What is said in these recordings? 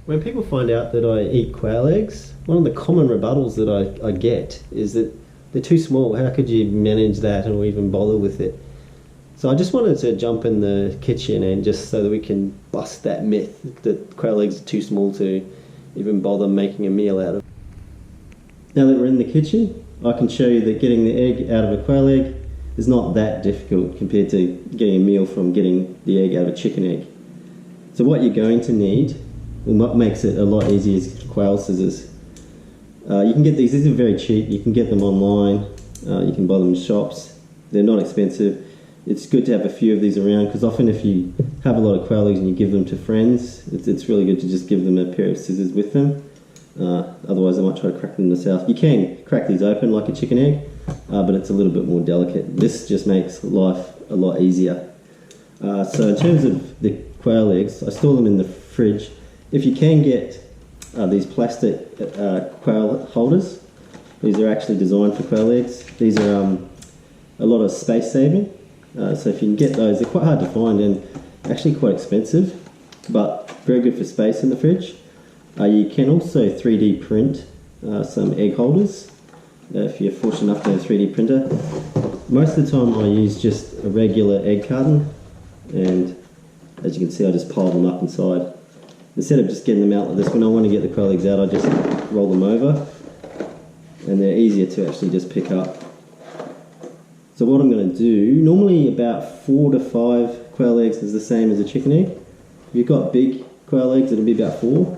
When people find out that I eat quail eggs, one of the common rebuttals that I get is that they're too small. How could you manage that or even bother with it? So I just wanted to jump in the kitchen and just so that we can bust that myth that quail eggs are too small to even bother making a meal out of. Now that we're in the kitchen, I can show you that getting the egg out of a quail egg is not that difficult compared to getting a meal from getting the egg out of a chicken egg. So what you're going to need, and what makes it a lot easier, is quail scissors. You can get these are very cheap, you can get them online, you can buy them in shops, they're not expensive. It's good to have a few of these around because often if you have a lot of quail eggs and you give them to friends, it's really good to just give them a pair of scissors with them. Otherwise they might try to crack them themselves. You can crack these open like a chicken egg, but it's a little bit more delicate. This just makes life a lot easier. So in terms of the quail eggs, I store them in the fridge. If you can get these plastic quail holders, these are actually designed for quail eggs. These are a lot of space saving. So if you can get those, they're quite hard to find and actually quite expensive, but very good for space in the fridge. You can also 3D print some egg holders if you're fortunate enough to have a 3D printer. Most of the time I use just a regular egg carton, and as you can see I just pile them up inside. Instead of just getting them out like this, when I want to get the quail eggs out I just roll them over, and they're easier to actually just pick up. So what I'm going to do, normally about 4 to 5 quail eggs is the same as a chicken egg. If you've got big quail eggs it'll be about 4,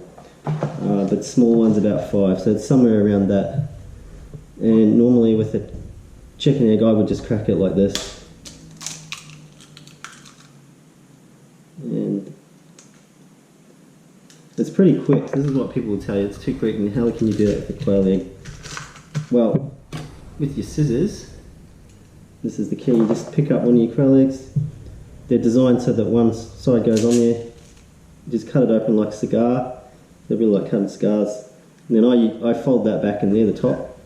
but small ones about 5, so it's somewhere around that. And normally with a chicken egg I would just crack it like this. And it's pretty quick. This is what people will tell you, it's too quick, and how can you do that with a quail egg? Well, with your scissors, this is the key, you just pick up one of your quail eggs. They're designed so that one side goes on there. You just cut it open like a cigar. They're really like cutting cigars. And then I fold that back in there, the top,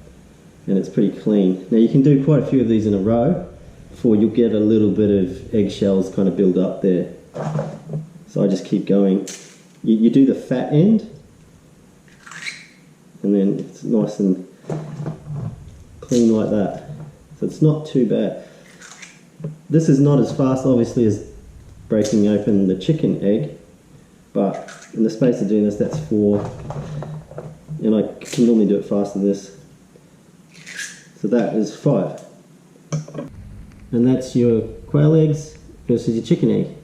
and it's pretty clean. Now you can do quite a few of these in a row before you'll get a little bit of eggshells kind of build up there. So I just keep going. You do the fat end, and then it's nice and clean like that. So it's not too bad. This is not as fast obviously as breaking open the chicken egg, but in the space of doing this, that's 4, and I can normally do it faster than this. So that is 5. And that's your quail eggs versus your chicken egg.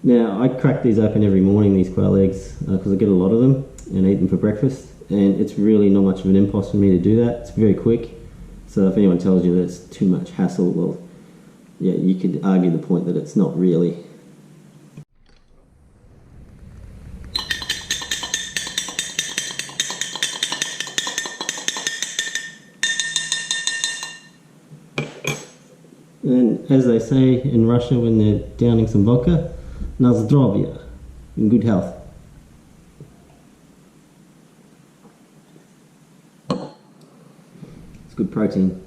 Now I crack these open every morning, these quail eggs, because I get a lot of them and eat them for breakfast, and it's really not much of an impulse for me to do that. It's very quick. So if anyone tells you that it's too much hassle, well, yeah, you could argue the point that it's not really. And as they say in Russia when they're downing some vodka, na zdrowie, in good health. It's good protein.